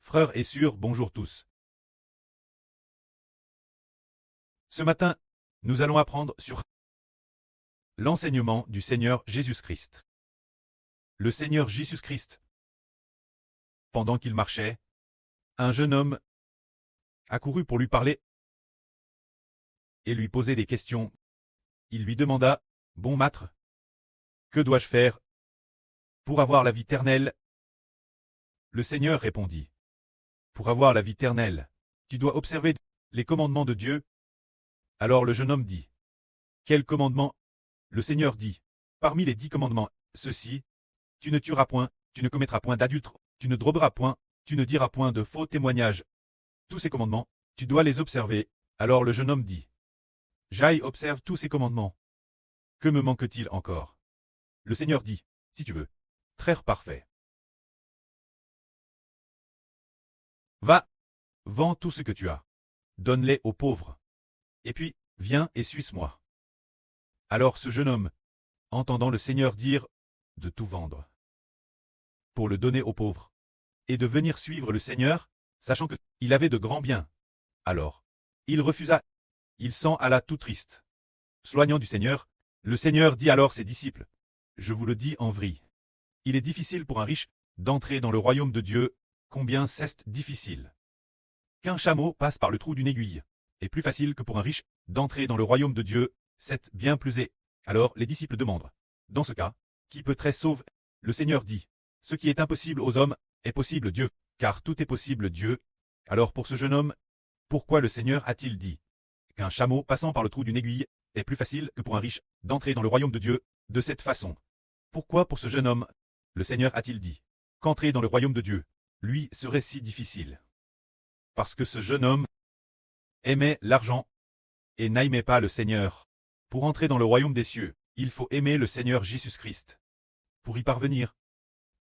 Frères et sœurs, bonjour tous. Ce matin, nous allons apprendre sur l'enseignement du Seigneur Jésus-Christ. Le Seigneur Jésus-Christ, pendant qu'il marchait, un jeune homme accourut pour lui parler et lui poser des questions. Il lui demanda, « Bon maître, que dois-je faire pour avoir la vie éternelle ?» Le Seigneur répondit, « Pour avoir la vie éternelle, tu dois observer les commandements de Dieu. » Alors le jeune homme dit, « Quel commandement ?» Le Seigneur dit, « Parmi les 10 commandements, ceci, tu ne tueras point, tu ne commettras point d'adultère, tu ne drogueras point, tu ne diras point de faux témoignages. Tous ces commandements, tu dois les observer. » Alors le jeune homme dit, « J'aille observe tous ces commandements. Que me manque-t-il encore ?» Le Seigneur dit, « Si tu veux, très parfait. Va, vends tout ce que tu as, donne-les aux pauvres, et puis, viens et suis-moi. » Alors ce jeune homme, entendant le Seigneur dire de tout vendre, pour le donner aux pauvres, et de venir suivre le Seigneur, sachant qu'il avait de grands biens. Alors, il refusa, il s'en alla tout triste. S'éloignant du Seigneur, le Seigneur dit alors à ses disciples, « Je vous le dis en vrai, il est difficile pour un riche d'entrer dans le royaume de Dieu, combien c'est difficile. Qu'un chameau passe par le trou d'une aiguille est plus facile que pour un riche d'entrer dans le royaume de Dieu, c'est bien plus aisé. » Alors les disciples demandent, « Dans ce cas, qui peut être sauvé ?» Le Seigneur dit, « Ce qui est impossible aux hommes est possible Dieu, car tout est possible Dieu. » Alors pour ce jeune homme, pourquoi le Seigneur a-t-il dit qu'un chameau passant par le trou d'une aiguille est plus facile que pour un riche d'entrer dans le royaume de Dieu de cette façon? Pourquoi pour ce jeune homme, le Seigneur a-t-il dit qu'entrer dans le royaume de Dieu, lui, serait si difficile? Parce que ce jeune homme aimait l'argent et n'aimait pas le Seigneur. Pour entrer dans le royaume des cieux, il faut aimer le Seigneur Jésus-Christ pour y parvenir.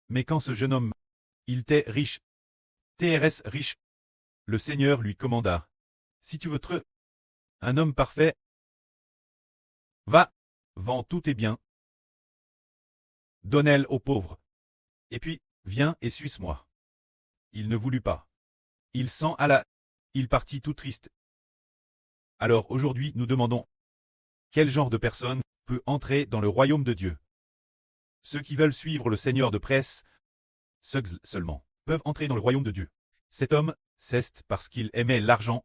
Mais quand ce jeune homme, il était riche, riche, le Seigneur lui commanda, « Si tu veux être un homme parfait, va, vends tous tes biens, donne-les aux pauvres, et puis, viens et suis-moi. » Il ne voulut pas. Il s'en alla, il partit tout triste. Alors aujourd'hui nous demandons, quel genre de personne peut entrer dans le royaume de Dieu? Ceux qui veulent suivre le Seigneur de presse, ceux seulement, peuvent entrer dans le royaume de Dieu. Cet homme, c'est parce qu'il aimait l'argent,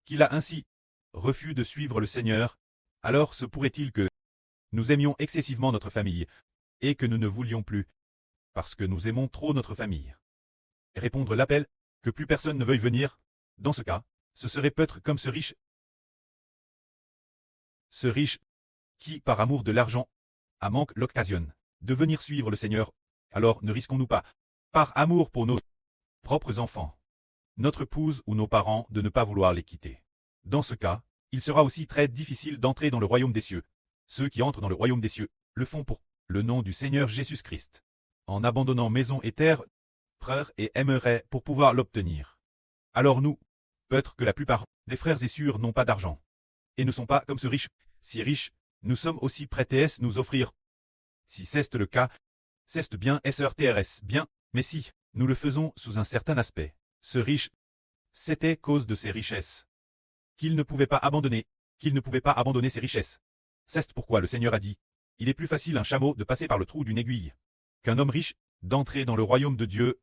qu'il a ainsi refus de suivre le Seigneur. Alors se pourrait-il que nous aimions excessivement notre famille, et que nous ne voulions plus, parce que nous aimons trop notre famille, répondre l'appel, que plus personne ne veuille venir? Dans ce cas, ce serait peut-être comme ce riche qui, par amour de l'argent, a manqué l'occasion de venir suivre le Seigneur. Alors ne risquons-nous pas, par amour pour nos propres enfants, notre épouse ou nos parents, de ne pas vouloir les quitter? Dans ce cas, il sera aussi très difficile d'entrer dans le royaume des cieux. Ceux qui entrent dans le royaume des cieux le font pour le nom du Seigneur Jésus-Christ, en abandonnant maison et terre, frères, et aimeraient pour pouvoir l'obtenir. Alors nous, peut-être que la plupart des frères et sœurs n'ont pas d'argent, et ne sont pas comme ce riche. Si riches, nous sommes aussi prêts à nous offrir. Si c'est le cas, c'est bien SRTRS bien, mais si nous le faisons sous un certain aspect, ce riche, c'était cause de ses richesses qu'il ne pouvait pas abandonner, ses richesses. C'est pourquoi le Seigneur a dit, il est plus facile un chameau de passer par le trou d'une aiguille qu'un homme riche d'entrer dans le royaume de Dieu.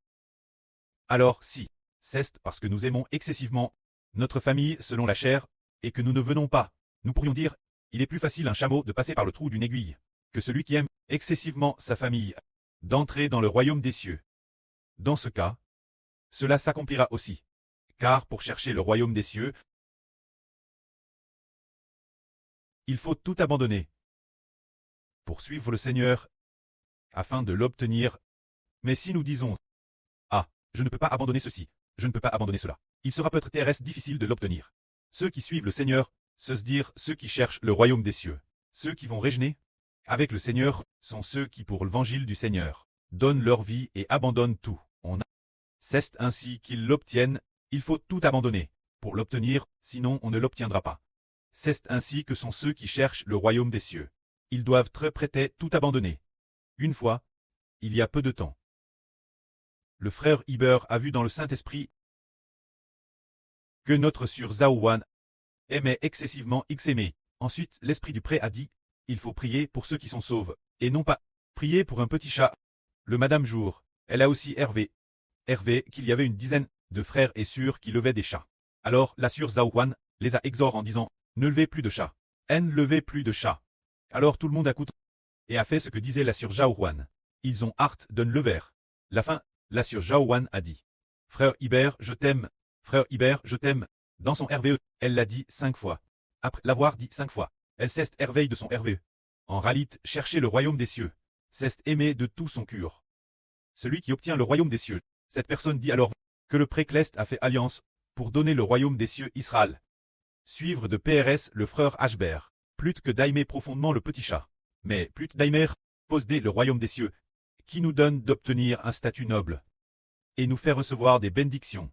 Alors si c'est parce que nous aimons excessivement notre famille selon la chair, et que nous ne venons pas, nous pourrions dire, il est plus facile un chameau de passer par le trou d'une aiguille que celui qui aime excessivement sa famille d'entrer dans le royaume des cieux. Dans ce cas, cela s'accomplira aussi, car pour chercher le royaume des cieux, il faut tout abandonner pour suivre le Seigneur, afin de l'obtenir. Mais si nous disons, « Ah, je ne peux pas abandonner ceci, je ne peux pas abandonner cela », il sera peut-être difficile de l'obtenir. Ceux qui suivent le Seigneur, se dire ceux qui cherchent le royaume des cieux, ceux qui vont régner avec le Seigneur, sont ceux qui pour l'évangile du Seigneur donnent leur vie et abandonnent tout. C'est ainsi qu'ils l'obtiennent, il faut tout abandonner pour l'obtenir, sinon on ne l'obtiendra pas. C'est ainsi que sont ceux qui cherchent le royaume des cieux. Ils doivent très prêter tout abandonner. Une fois, il y a peu de temps, le frère Iber a vu dans le Saint-Esprit que notre Sur Zaouan aimait excessivement Xaimé. Ensuite, l'esprit du pré a dit, il faut prier pour ceux qui sont sauves, et non pas prier pour un petit chat. Le Madame Jour, elle a aussi Hervé, qu'il y avait une dizaine de frères et sœurs qui levaient des chats. Alors la Sur Zaouan les a exhortés en disant, ne levez plus de chats. Ne levez plus de chats. Alors tout le monde a coûté et a fait ce que disait la Sur Zaouan. Ils ont hâte de ne lever. La fin, la Sur Zaouan a dit, frère Iber, je t'aime, frère Iber, je t'aime. Dans son RVE, elle l'a dit 5 fois. Après l'avoir dit 5 fois, elle s'est éveillée de son RVE. En ralite, chercher le royaume des cieux. S'est aimé de tout son cœur. Celui qui obtient le royaume des cieux. Cette personne dit alors que le précleste a fait alliance pour donner le royaume des cieux Israël. Suivre de PRS le frère Ashber. Plus que d'aimer profondément le petit chat. Mais plus d'aimer posséder le royaume des cieux, qui nous donne d'obtenir un statut noble. Et nous fait recevoir des bénédictions.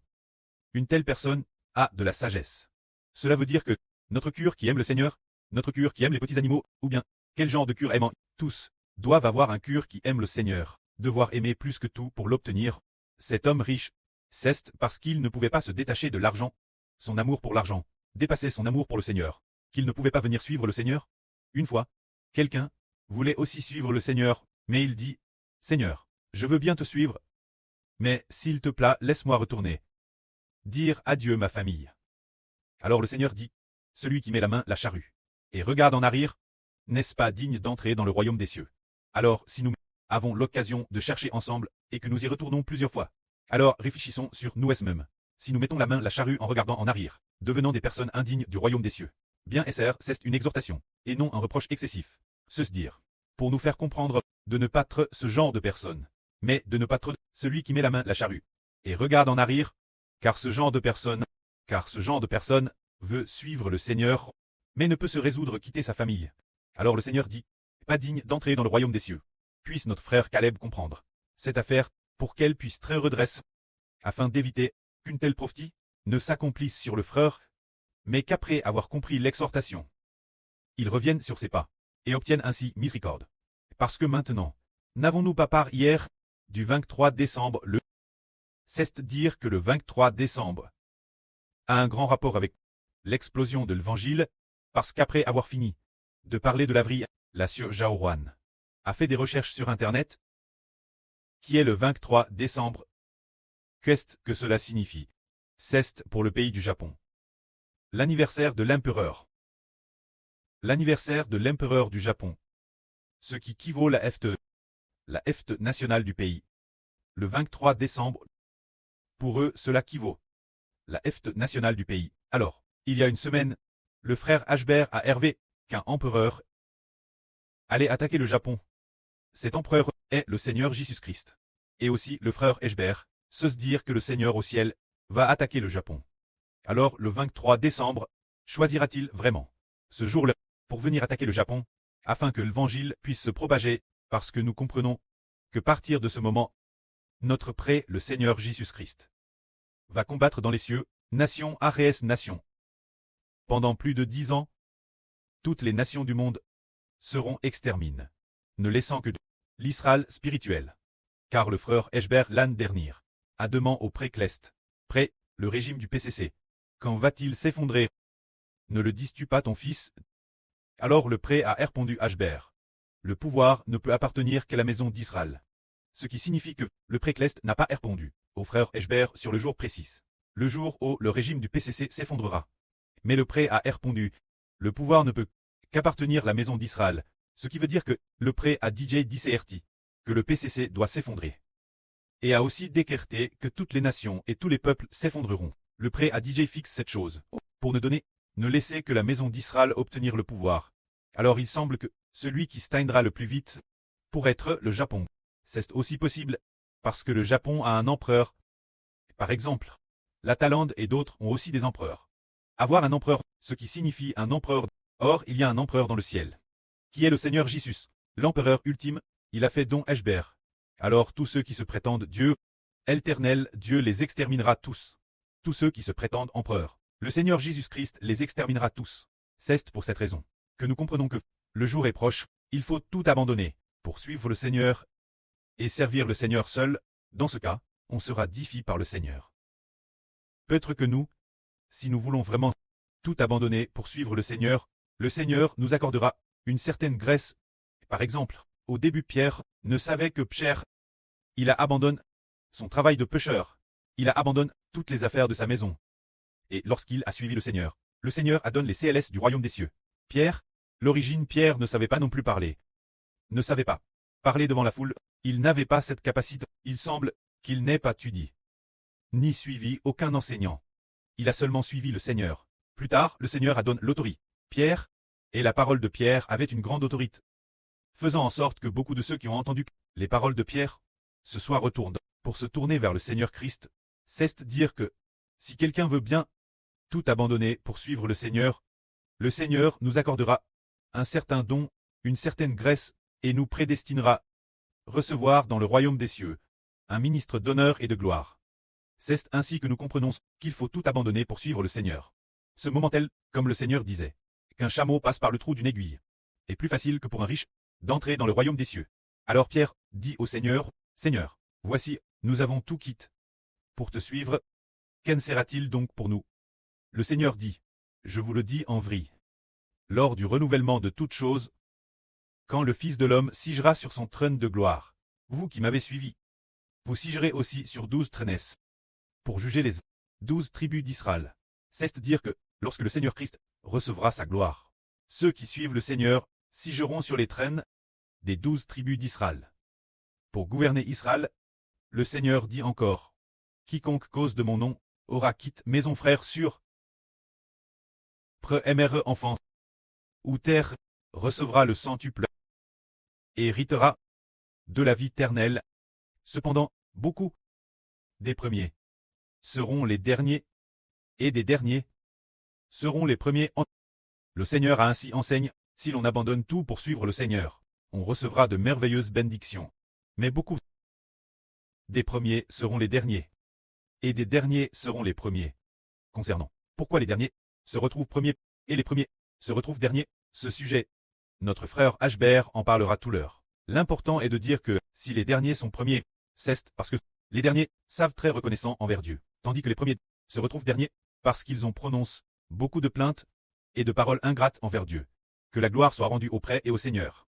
Une telle personne a de la sagesse. Cela veut dire que notre cure qui aime le Seigneur, notre cure qui aime les petits animaux, ou bien quel genre de cure aimant tous, doivent avoir un cure qui aime le Seigneur, devoir aimer plus que tout pour l'obtenir. Cet homme riche, c'est parce qu'il ne pouvait pas se détacher de l'argent, son amour pour l'argent, dépassait son amour pour le Seigneur, qu'il ne pouvait pas venir suivre le Seigneur. Une fois, quelqu'un voulait aussi suivre le Seigneur, mais il dit, Seigneur, je veux bien te suivre, mais s'il te plaît, laisse-moi retourner. Dire adieu ma famille. Alors le Seigneur dit, celui qui met la main la charrue, et regarde en arrière, n'est-ce pas digne d'entrer dans le royaume des cieux? Alors si nous avons l'occasion de chercher ensemble, et que nous y retournons plusieurs fois, alors réfléchissons sur nous-mêmes. Si nous mettons la main la charrue en regardant en arrière, devenant des personnes indignes du royaume des cieux. Bien SR, c'est une exhortation, et non un reproche excessif. Se dire, pour nous faire comprendre, de ne pas être ce genre de personne, mais de ne pas être celui qui met la main la charrue, et regarde en arrière, car ce genre de personne veut suivre le Seigneur, mais ne peut se résoudre quitter sa famille. Alors le Seigneur dit, pas digne d'entrer dans le royaume des cieux. Puisse notre frère Caleb comprendre cette affaire, pour qu'elle puisse très redresse, afin d'éviter qu'une telle prophétie ne s'accomplisse sur le frère, mais qu'après avoir compris l'exhortation, il revienne sur ses pas, et obtienne ainsi miséricorde. Parce que maintenant, n'avons-nous pas part hier, du 23 décembre le c'est dire que le 23 décembre a un grand rapport avec l'explosion de l'évangile, parce qu'après avoir fini de parler de l'avril, la Sur Jaouan a fait des recherches sur Internet, qui est le 23 décembre. Qu'est-ce que cela signifie? C'est pour le pays du Japon. L'anniversaire de l'empereur. L'anniversaire de l'empereur du Japon. Ce qui équivaut la fête nationale du pays. Le 23 décembre. Pour eux, cela équivaut la fête nationale du pays. Alors, il y a une semaine, le frère Ashber a Hervé qu'un empereur allait attaquer le Japon. Cet empereur est le Seigneur Jésus-Christ. Et aussi le frère Ashber se dire que le Seigneur au ciel va attaquer le Japon. Alors le 23 décembre, choisira-t-il vraiment ce jour-là pour venir attaquer le Japon, afin que l'évangile puisse se propager, parce que nous comprenons que partir de ce moment, notre prêt, le Seigneur Jésus-Christ, va combattre dans les cieux, nation Ares nation. Pendant plus de 10 ans, toutes les nations du monde seront exterminées, ne laissant que l'Israël spirituel. Car le frère Ashber l'an dernier a demandé au précleste, prêt, le régime du PCC, quand va-t-il s'effondrer? Ne le dis-tu pas ton fils? Alors le prêt a répondu Ashber. Le pouvoir ne peut appartenir qu'à la maison d'Israël. Ce qui signifie que le précleste n'a pas répondu au frère Ashber sur le jour précis. Le jour où le régime du PCC s'effondrera. Mais le prêt a répondu, le pouvoir ne peut qu'appartenir à la maison d'Israël, ce qui veut dire que le prêt a DJ DCRT, que le PCC doit s'effondrer. Et a aussi décrété que toutes les nations et tous les peuples s'effondreront. Le prêt a DJ fixe cette chose, pour ne laisser que la maison d'Israël obtenir le pouvoir. Alors il semble que celui qui steindra le plus vite pourrait être le Japon. C'est aussi possible, parce que le Japon a un empereur. Par exemple, la Thaïlande et d'autres ont aussi des empereurs. Avoir un empereur, ce qui signifie un empereur. Or, il y a un empereur dans le ciel, qui est le Seigneur Jésus, l'empereur ultime, il a fait don Ashber. Alors tous ceux qui se prétendent Dieu, éternel Dieu les exterminera tous. Tous ceux qui se prétendent empereurs, le Seigneur Jésus-Christ les exterminera tous. C'est pour cette raison que nous comprenons que le jour est proche, il faut tout abandonner pour suivre le Seigneur et servir le Seigneur seul. Dans ce cas, on sera défié par le Seigneur. Peut-être que nous, si nous voulons vraiment tout abandonner pour suivre le Seigneur nous accordera une certaine grâce. Par exemple, au début Pierre ne savait que pécher. Il abandonne son travail de pêcheur. Il abandonne toutes les affaires de sa maison. Et lorsqu'il a suivi le Seigneur a donné les CLS du royaume des cieux. Pierre, l'origine Pierre ne savait pas non plus parler. Ne savait pas parler devant la foule. Il n'avait pas cette capacité. Il semble qu'il n'ait pas étudié, ni suivi aucun enseignant. Il a seulement suivi le Seigneur. Plus tard, le Seigneur a donné l'autorité. Pierre, et la parole de Pierre avait une grande autorité, faisant en sorte que beaucoup de ceux qui ont entendu les paroles de Pierre se soient retournés pour se tourner vers le Seigneur Christ. C'est dire que, si quelqu'un veut bien tout abandonner pour suivre le Seigneur nous accordera un certain don, une certaine grâce, et nous prédestinera recevoir dans le royaume des cieux un ministre d'honneur et de gloire. C'est ainsi que nous comprenons qu'il faut tout abandonner pour suivre le Seigneur. Ce moment tel, comme le Seigneur disait, qu'un chameau passe par le trou d'une aiguille, est plus facile que pour un riche d'entrer dans le royaume des cieux. Alors Pierre dit au Seigneur, « Seigneur, voici, nous avons tout quitté pour te suivre. Qu'en sera-t-il donc pour nous ?» Le Seigneur dit, « Je vous le dis en vrai. Lors du renouvellement de toutes choses, quand le Fils de l'homme siégera sur son trône de gloire, vous qui m'avez suivi, vous siégerez aussi sur 12 trônes pour juger les 12 tribus d'Israël. » C'est-à-dire que, lorsque le Seigneur Christ recevra sa gloire, ceux qui suivent le Seigneur siégeront sur les trônes des 12 tribus d'Israël. Pour gouverner Israël, le Seigneur dit encore, « Quiconque cause de mon nom aura quitte maison frère sûr, pre-mre enfant, ou terre, recevra le centuple, et héritera de la vie éternelle. Cependant, beaucoup des premiers seront les derniers, et des derniers seront les premiers. Le Seigneur a ainsi enseigné, si l'on abandonne tout pour suivre le Seigneur, on recevra de merveilleuses bénédictions. Mais beaucoup des premiers seront les derniers, et des derniers seront les premiers. Concernant pourquoi les derniers se retrouvent premiers, et les premiers se retrouvent derniers, ce sujet, notre frère Ashbert en parlera tout l'heure. L'important est de dire que, si les derniers sont premiers, c'est parce que les derniers savent très reconnaissants envers Dieu, tandis que les premiers se retrouvent derniers, parce qu'ils ont prononcé beaucoup de plaintes et de paroles ingrates envers Dieu. Que la gloire soit rendue auprès et au Seigneur.